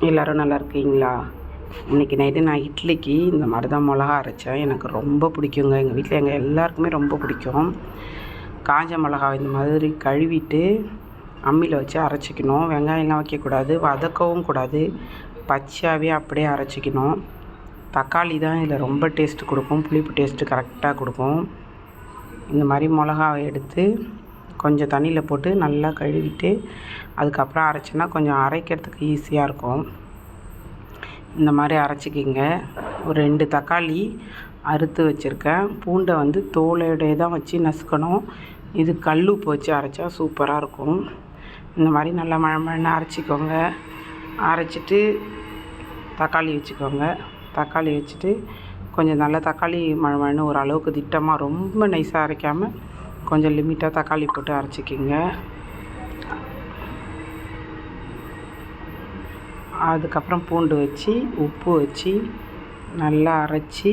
எல்லோரும் நல்லா இருக்கீங்களா? இன்றைக்கி நைட்டு நான் இட்லிக்கு இந்த மாதிரி தான் மிளகா அரைச்சேன். எனக்கு ரொம்ப பிடிக்குங்க. எங்கள் வீட்டில் எங்கள் எல்லாருக்குமே ரொம்ப பிடிக்கும். காஞ்ச மிளகா இந்த மாதிரி கழுவிட்டு அம்மியில் வச்சு அரைச்சிக்கணும். வெங்காயம்லாம் வைக்கக்கூடாது, வதக்கவும் கூடாது, பச்சையாகவே அப்படியே அரைச்சிக்கணும். தக்காளி தான் இதில் ரொம்ப டேஸ்ட்டு கொடுக்கும், புளிப்பு டேஸ்ட்டு கரெக்டாக கொடுக்கும். இந்த மாதிரி மிளகாவை எடுத்து கொஞ்சம் தண்ணியில் போட்டு நல்லா கழுவிட்டு அதுக்கப்புறம் அரைச்சின்னா கொஞ்சம் அரைக்கிறதுக்கு ஈஸியாக இருக்கும். இந்த மாதிரி அரைச்சிக்கிங்க. ஒரு 2 தக்காளி அறுத்து வச்சுருக்கேன். பூண்டை வந்து தோலோடையே தான் வச்சு நசுக்கணும். இது கல் உப்பு வச்சு அரைச்சா சூப்பராக இருக்கும். இந்த மாதிரி நல்லா மழமழன்னு அரைச்சிக்கோங்க. அரைச்சிட்டு தக்காளி வச்சுக்கோங்க. தக்காளி வச்சுட்டு கொஞ்சம் நல்லா தக்காளி மழமழன்னு ஓரளவுக்கு திட்டமாக, ரொம்ப நைஸாக அரைக்காமல் கொஞ்சம் லிமிட்டாக தக்காளி போட்டு அரைச்சிக்கிங்க. அதுக்கப்புறம் பூண்டு வச்சு உப்பு வச்சு நல்லா அரைச்சி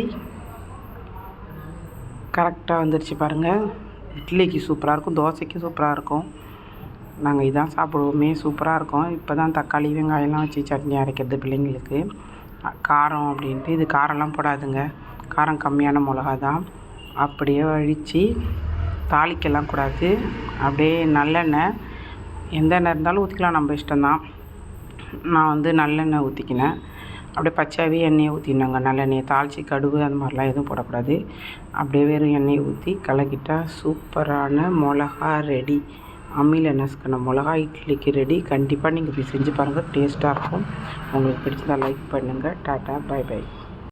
கரெக்டாக வந்துடுச்சு பாருங்கள். இட்லிக்கு சூப்பராக இருக்கும், தோசைக்கு சூப்பராக இருக்கும். நாங்கள் இதான் சாப்பிடுவோமே, சூப்பராக இருக்கும். இப்போ தான் தக்காளி வெங்காயம்லாம் வச்சு சட்னி அரைக்கிறது பிள்ளைங்களுக்கு. காரம் அப்படின்ட்டு இது காரம்லாம் போடாதுங்க, காரம் கம்மியான மிளகா தான். அப்படியே வழித்து தாளிக்கலாம் கூடாது. அப்படியே நல்லெண்ணெய், எந்த எண்ணெய் இருந்தாலும் ஊற்றிக்கலாம், நம்ம இஷ்டம்தான். நான் வந்து நல்லெண்ணெய் ஊற்றிக்கினேன். அப்படியே பச்சையாகவே எண்ணெயை ஊற்றினாங்க. நல்லெண்ணெயை தாளித்து கடுகு அந்த மாதிரிலாம் எதுவும் போடக்கூடாது. அப்படியே வெறும் எண்ணெயை ஊற்றி கலக்கிட்டால் சூப்பரான மிளகா ரெடி. அம்மியில் நசுக்கின மிளகா இட்லிக்கு ரெடி. கண்டிப்பாக நீங்கள் இப்படி செஞ்சு பாருங்கள், டேஸ்ட்டாக இருக்கும். உங்களுக்கு பிடிச்சதா லைக் பண்ணுங்கள். Tata, bye by.